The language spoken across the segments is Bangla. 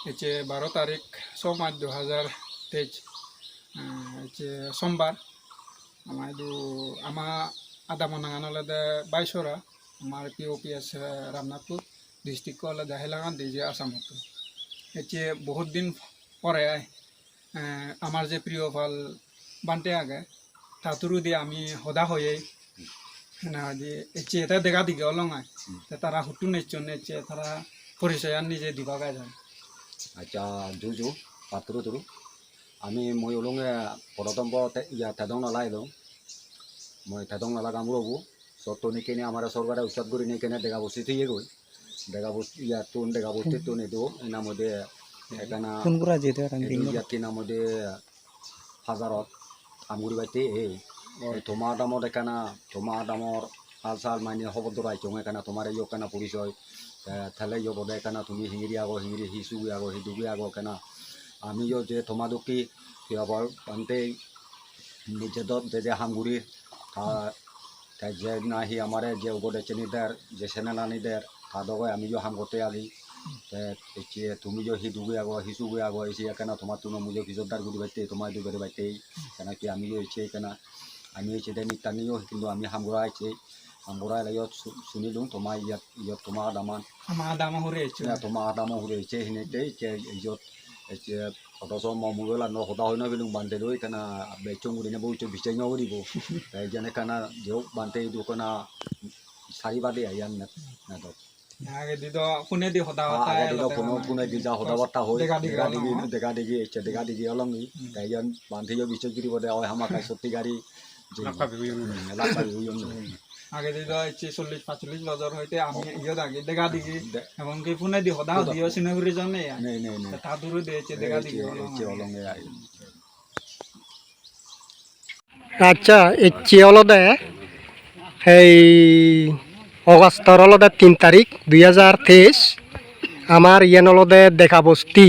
হচ্ছে 12 তারিখ 6 মার্চ 2023 হচ্ছে সোমবার আমার আদা মনাঙান হলে বাইশরা আমার POPS রামনাথপুর ডিস্ট্রিক্ট হলে হেলাঙান দিয়ে আসামত হচ্ছে বহুত দিন পরে আমার যে প্রিয় ফল বানতে আগে তাতুরু দিয়ে আমি সদা হয়ে না যে হচ্ছে এটা দেখা দিকে অলঙায় তারা হুটু নেচন নেচে তারা পরিচয় আর নিজে দিবা গায় যায় আচ্ছা জুজু পাত্র তুরু আমি মই ওলঙে প্রথম ইয়া তেদং নালাই দং মই তেদং নালা কামড়বো সত্য নিকেনে আমার সরকারে উচ্চাত করে নিকেনে দেখা বসি থিয়ে গই দেখা বসি ইয়া তুন দেখা বসতে তুন এদো এনার মধ্যে এখানে ইয়াত মধ্যে হাজারত আমগুড়ি বাইতে তোমা দামত এখানে তোমা দামর হাল চাল মানে খবর দরাই চং এখানে তোমার এই কেনা পরিচয় তাহলে ইয়ে বোধ এখানে তুমি হিঙিরি আগো হিঙিরি হিসুবি আগো হিদুবি আগো কেনা আমি যে তোমাদুকি আবার আনতে নিজে যে হামগুড়ি যে নাহি আমার যে ওগোডে চেনিদের যে সেনালানিদের তাদগো আমি হাম করতে আলি তুমি যে হিদুবি আগো হিসুবি আগো এসে কেনা তোমার তুনো মুজে কিজোরদার গুড়ি বাইতে তোমার দুবের বাইতে কেনা কি আমি এসে কেনা আমি এসে দেনি টানিও কিন্তু আমি হামগুড়া আইছে হামগুড়া এলাইও শুনিলুম তোমার ইয়াত তোমার দামান তোমার দামো হুরেছে হিনেতে ইয়ত অথচ মমুলা ন সদা হয় না বেলুম বান্ধে লৈ কেনা বেচং গুড়ি নেব বিচাই ন কৰিব তাই যেনে কেনা দিয়ক বান্ধে দোকানা চাৰিবাদে আয়ান নেদক আগে দিদো ফোনে দি সদা ফোনে দি যা সদা বার্তা হয় দেখা দেখি অলংগি তাই ইয়ান বান্ধে বিচার কৰিব দে হয় হামা কাই সত্যি গাড়ি আগে দিদো 40-45 বছর হইতে আমি ইয়ত আগে দেখা দেখি এবং কি ফোনে দি সদা দিও সিনেগুড়ি জনে তা দূরে দিয়েছে দেখা দেখি অলংগে আচ্ছা এচি অলদে এই অগস্টর অলদে 3 তারিখ 2023 আমার ইয়ান অলদে দেখা বস্তি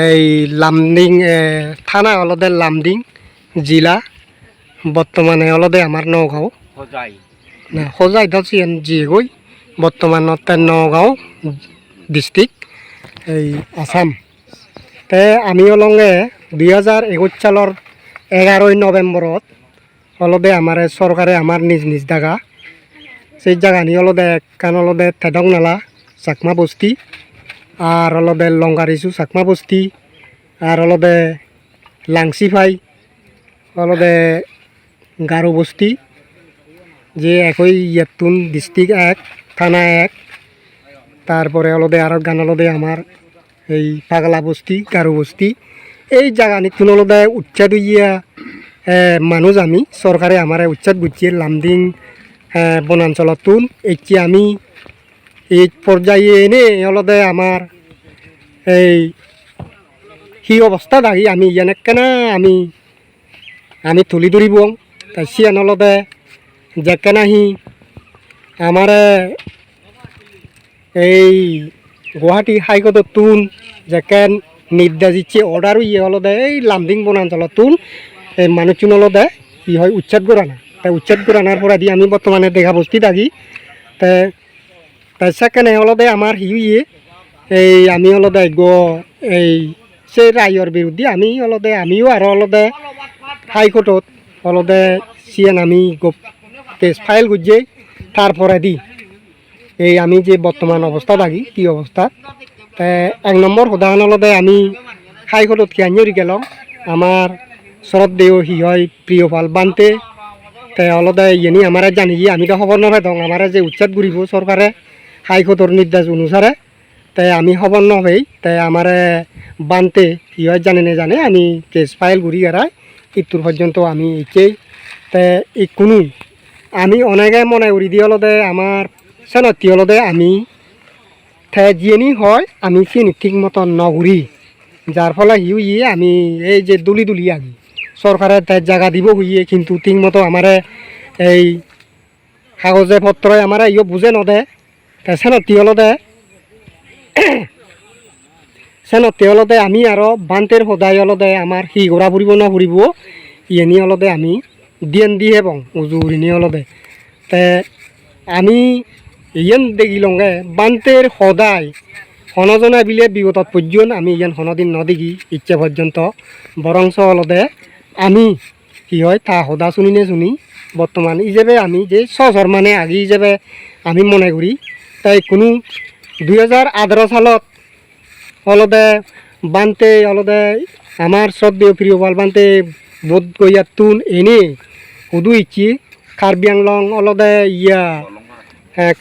এই লামডিং থানা অলদে লামডিং জিলা বর্তমানে অলদে আমার নগাঁও না সজাই ধরছিয়েন জিয়েগৈ বর্তমানতে নগাঁও ডিস্ট্রিক্ট এই আসাম তে আমি অলংগে 2021 সালের 11 নভেম্বরত অলদে আমার সরকারে আমার নিজ নিজ জায়গা সেই জায়গা নিয়ে অলদে কান অলদে তেদং নালা চাকমা বস্তি আর অলদে লঙ্গারিসু চাকমা বস্তি আর অলদে লাংসিফাই অলদে গারো বস্তি যে একই ইয়াতুন ডিস্ট্রিক্ট 1 থানা 1 তারপরে অলদে আর গান অলদে আমার এই পাগলা বস্তি গারো বস্তি এই জায়গা নিতুন অলদে উচ্ছেদ ইয়া মানুষ আমি সরকারে আমার উচ্ছেদ বুঝিয়ে লামডিং বনাঞ্চলতুন এটি আমি এই পর্যায়ে এনে অলদে আমার এই সি অবস্থা দাঁড়ি আমি ইয়ানে কেনা আমি তুলি ধরিব তাই সিয়ান অলদে যে কেনাহি আমার এই গুৱাহাটী হাইকোর্টের তুন যে কেন নির্দেশ দিচ্ছে অর্ডার ইয়ে অলদে এই লামডিং বনাঞ্চলতুন এই মানুষজন অলদে কি হয় উচ্ছেদ করানা তাই উচ্ছেদ করানোর পরে দিয়ে আমি বর্তমানে দেখা বস্তি থাকি তাই সেখানে অলদে আমার ইয়ে এই আমি অলদে এই সেই রায়র বিরুদ্ধে আমিও আর অলদে হাইকোর্টত অলদে সিয়ান আমি কেস ফাইল করছে তারপরে দি এই আমি যে বর্তমান অবস্থা থাকি কি অবস্থা এক নম্বর উদাহরণ অলদে আমি হাইকোর্টত খিয়ানি গেলাম আমার শরৎ দেও হি হয় প্রিয় ফাল বানতে তাই অলদে ইয়ে আমার জানি আমি তো খবর নপাই দং আমার যে উচ্ছেদ ঘুরিব সরকারে হাইকোর্টের নির্দেশ অনুসারে তাই আমি খবর নপাই তাই আমার বানতে হি হয় জানে আমি কেস ফাইল ঘুরি গেরাই ইত্যুর পর্যন্ত আমি একেই তাই এই কোনো আমি অনেকে মনে করি দিয়ে অলদে আমার সেনতি অলদে আমি যিনি হয় আমি চিনি ঠিক মতো নঘুরি যার ফলে ইয়ে আমি এই যে দুলি আগে সরকারে তার জায়গা দিব হইয়ে কিন্তু ঠিক মতো আমার এই কাগজে পত্র আমার ইয়ে বুঝে নদে তাই সেনতি অলদে আমি আরও বান্তের সদায় অলদে আমার সি ঘূৰা ফুৰিব নঘুৰিব ইয়েনি অলদে আমি দিয়েন দিয়ে এবং উজুরিনি অলদে তে আমি ইয়েন দেখিলংগে বান্তের সদায় হনজনা বিলে বিগতত পর্যন্ত আমি ইয়ান হনদিন নদিগি ইচ্ছে পর্যন্ত বরংস হলদে আমি কি হয় তা সদা শুনি বর্তমান হিসেবে আমি যে সজর মানে আগে হিসেবে আমি মনে করি তাই কোনো 2018 সালত হলদে বানতে হলদে আমার শ্রদ্ধেয় প্রিয় বাল বানতে বোধ গইয়ার তুন এনে শুধু ইচ্ছি কার্বি আংলং অলদে ইয়া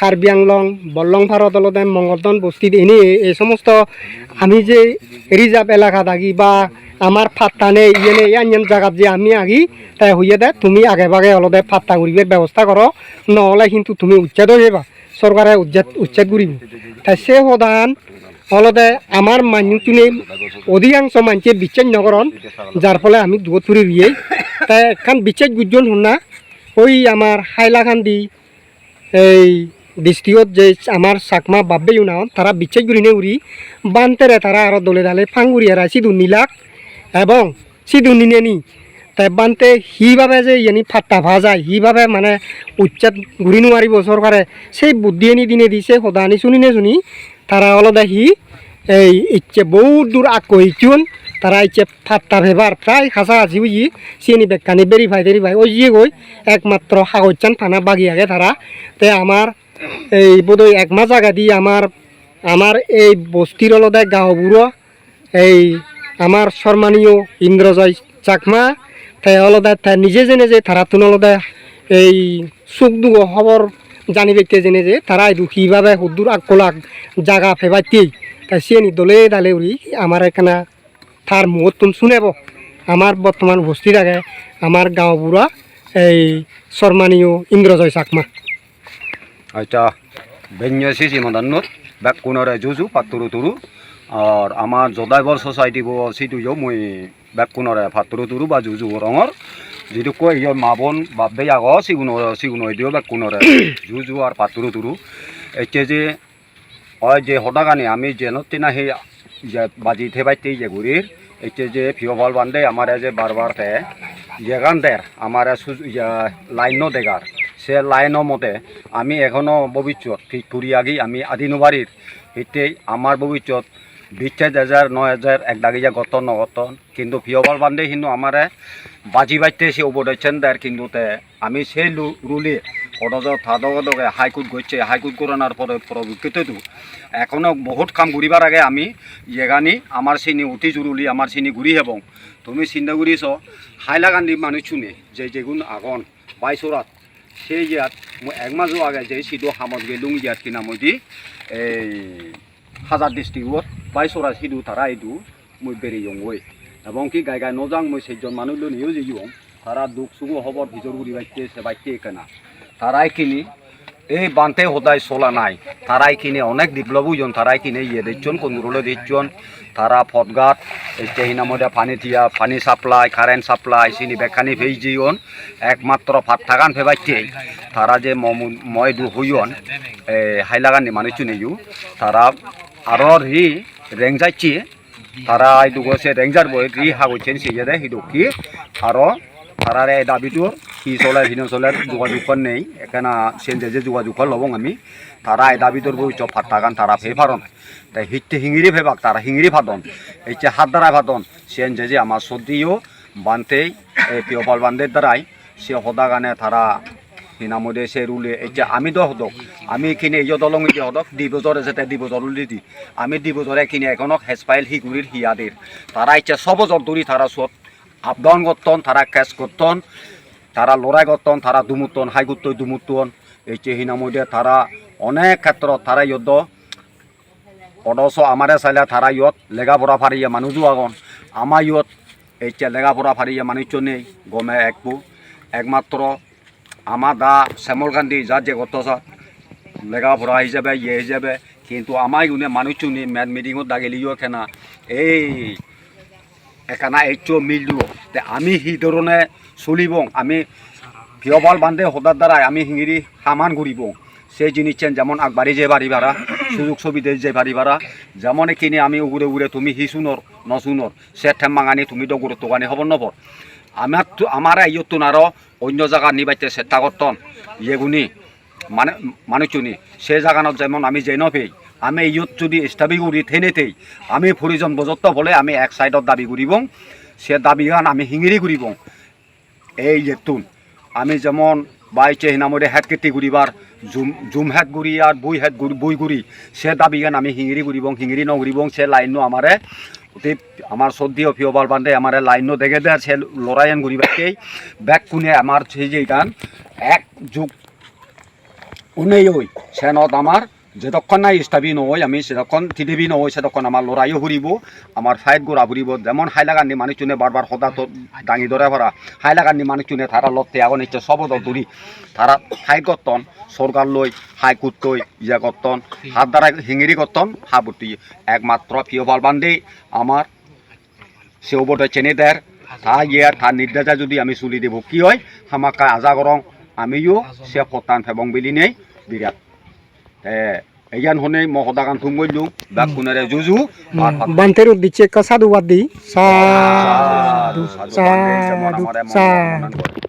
কার্বি আংলং বল্লং ভারত অলদে মঙ্গলদন বস্তিত এনে এই সমস্ত আমি যে রিজার্ভ এলাকা থাকি বা আমার ফাত্তা নেই ইয়ে নেই আন জায়গাত যে আমি আগি তাই হইয়ে দে তুমি আগে ভাগে অলদে ফাত্তা করিবার ব্যবস্থা করো নহলে কিন্তু তুমি উচ্ছেদ হয়ে যাবা সরকারে উচ্ছেদ করিব তাই সে সদান অলদে আমার মানুষজনে অধিকাংশ মানুষে বিচ্ছেদ নকরণ যার ফলে আমি দূর ফুরি রুয়ে তাই একখান বিচ্ছেদ গুজন শুনা ওই আমার হাইলাকান্দি এই ডিস্ট্রিক্টত যে আমার চাকমা বাব্বে ইউনায়ন তারা বিচ্ছেদ গুরিনে উড়ি বানতেরে তারা আরো দলে দালে ফাঙ্গুরি এরা সিধু নীলাক এবং সিধু নিনে নি তাই বানতে সিভাবে যে ইয়ানি ফাট্টা ভা যায় সিভাবে মানে উচ্ছেদ ঘূৰি নোৱাৰিব চৰকাৰে সেই বুদ্ধি আনি দিনে দিছে সদানি শুনি তারা অলদে সি এই ইচ্ছে বহুত দূর আগ কইছুন তারা ইচ্ছে ফাট্টা ভেবার প্রায় কাছাকাছি বুঝি চিনি বেকানি বেরিফাই ওই যে গই একমাত্র সাগরচান থানা বাগি আগে তারা তে আমার এই বোধহয় 1 মাস আগে দিয়ে আমার এই বস্তির অলদে গাঁওবুড়ো এই আমার সম্মানীয় ইন্দ্রজয় চাকমা তাই অলদে তাই নিজে জেনে যে তারা তুন অলদে এই সুখ দুঃখ খবর জানি ব্যক্তি জেনে যে তারা দুঃখীভাবে সুদূর আকলাক জাগা ফেবাইতেই তাই সিয়ে দলে দালে উড়ি আমার এখানে তার মুহূর্ত তুমি শুনেব আমার বর্তমান উপস্থিত আগে আমার গাঁওবুড়া এই সম্মানীয় ইন্দ্রজয় চাকমা আচ্ছা বেঞ্জাসি সিমদান্নত ব্যাক কোনরে জুজু পাতুরু তুরু আর আমার জদাইবর সোসাইটি বো সিটুও মই ব্যাক কোনরে পাতুরু তুরু বা জুজু রঙর যেটু কই ইয় মাবন বাব্বে আগ সিগুন দিও ব্যাক কোনরে জুজু আর পাতুরু তুরু এতে যে হয় যে হঠাকানি আমি যেনতে না সেই বাজি থেবাইতে যে ঘুরির এতে যে ফিওফল বান্ধে আমার যে বারবার তে যেগান দের আমার লাইন দেগার সে লাইন মতে আমি এখনো ভবিষ্যৎ ঠিক করি আগি আমি আদিনবাড়ির এতে আমার ভবিষ্যৎ 20,000 9,000 এক দাগিয়া গতন নগতন কিন্তু ফিওফল বান্ধে কিন্তু আমার বাজি বাইতে সে উপদেছেন দেয় কিন্তু আমি সেই রুলি অথচ থাদকে হাইকোর্ট গেছে হাইকোর্ট করানোর পরে প্রবৃত্তিতো এখনও বহুত কাম ঘুরিবার আগে আমি এগানি আমার চিনি অতি জরুরি আমার চিনি ঘুরি এবং তুমি চিন্তা করিছ হাইলাকান্দি মানুষ শুনে যে যেগুন আগন বাইশরাত সেই ইয়াত মই 1 মাসও আগে যে সিধু হামত গেলুং ইয়াত কিনা মই দি এই হাজার ডিস্ট্রিক্টত বাইশরা সিধু তারা এইটো মই বেরিয়ে এবং কি গাই নজাং মই 6জন মানুষ নিয়েও যে তারা দুঃখ সুখ খবর ভিতর ঘুরি বাইতে সে বাইতে কেনা তারাই কিনি এই বানতে সদায় চলা নাই তারাই কিনে অনেক ডেভেলপ হইজন তারাই কিনে ইয়ে দিচ্ছন কোনগুলো দিচ্ছন তারা ফটগাট এই নামে পানি দিয়া পানি সাপ্লাই কারেন্ট সাপ্লাই চিনি বেখানি ভেজিয়ন একমাত্র ভাত থাকান ফেবাইতে তারা যে মই দু হইয়ন হাইলাকান্দি মানুষ নেইও তারা আরো রি রেং যাচ্ছি তারা এই দুগছে রেঞ্জার বই রি হাগছেন সিজে দে হিদুকি আরো তারারে দাবিটোর কি চলে হিনো চলে যোগাযোগ নেই এখানে সেন যে যোগাযোগ লবং আমি তারা এই দাবিটোর বই চপ ফাটাগান তারা ফে ফারন তাই হিটতে হিঙিরি ফেবাক তারা হিঙিরি ফাদন এই যে হাত দ্বারা ফাদন সেন যে আমার সর্দিও বানতেই এই পিওপাল বান্ধের দ্বারাই সে সদাগানে তারা হিনামদে সে রুলে এই যে আমি তো হদক আমি কিনে এই দলং এই হদক 2 বছর যেতে 2 বছর রুলি দি আমি 2 বছরে কিনে এখনক হেসপাইল হিগুরির হিয়াদের তারা ইচ্ছে 6 বছর ধরে তারা সব আপ ডাউন করতন তারা ক্যাশ করতন তারা লড়াই করতন তারা দুমুতন হাইগুত দুমুতন এই যে হিনামদে তারা অনেক ক্ষেত্র তারা ইয়দ অডস আমারে চাইলে তারা ইয়ত লেগাপড়া ফারিয়ে মানুষও আগন আমার ইয়ত এই যে লেগাপড়া ফারিয়ে মানুষ নেই গমে একমাত্র আমার দা শ্যামল গান্ধী যার যে গত লেগাপড়া হিসাবে ইয়ে হিসাবে কিন্তু আমার ইউনে মানুষ নি ম্যাথ মিটিংত দাগেলিও কেনা এই এখানা এইচ মিলব আমি সেই ধরনে চলিব আমি ফিওপাল বান্ধে সদার দ্বারাই আমি হিঙিরি সামান ঘুরিব সেই জিনিসছেন যেমন আগবাড়ি যে বাড়ি ভাড়া সুযোগ সুবিধা যে বাড়ি ভাড়া যেমন কিনে আমি উগুরে উগুরে তুমি হিসুনর নসুনর সে ঠেম মাঙানি তুমি তো গুরুত্ব গানি হব নবর আমার ইয়তুন আরও অন্য জায়গা নিবাইতে চেষ্টা করতন ইয়েগুনি মানে মানুষজনী সে জায়গানত যেমন আমি যে নফেই আমি ইয়ত যদি স্থাপি করি থেনেতেই আমি ফরিজন বজত্ব বলে আমি এক সাইডত দাবি করিব সে দাবি গান আমি হিঙিরি করিব এই যেতুন আমি যেমন বাইচে হিনামরে হেড কেটি ঘুরিবার জুম হেড ঘুরি আর বই ঘুরি সে দাবি গান আমি হিঙিরি ঘুরিব হিঙিরি নঘুরিব সে লাইনও আমারে আমার সর্দি অফিওবাল বান্ধে আমার লাইনও দেখে দেয় সে লড়াইয়ান ঘুরিবাকেই ব্যাক কোনে আমার সেই যে গান এক যুগ উনেই ওই সেনত আমার যতক্ষণ নাই স্থাপি নয় আমি সেতক্ষণ টিডিবি নয় সেতক্ষণ আমার লড়াইও ঘুরিব আমার ফাইট গোড়া ঘুরিব যেমন হাইলাগান্নি মানুষজনে বারবার সদা তো দাঙি ধরে ভরা হাইলাগান্নি মানুষজনে তারা লড়তে আগন ইচ্ছে সবদ দূরি তারা হাই করতন সরকার লই হাই কুত্তই ইয়া করতন হাত দ্বারা হিঙিরি করতন হাবুটি একমাত্র ফিওবাল বান্ধে আমার সেও বোধ চেনে দেয় তা ইয়ার তার নির্দেশা যদি আমি চুলি দেব কি হয় হামাকা আজা গরং আমিও সে পতান ফেবং বিলি নেই বিরাট এইয়ান হনে মহদা গান থুম গইলু বাক কুনারে জুজু বান্তের দিচ্ছে কাসাদু বাদি সাধু সাধু সাধু সাধু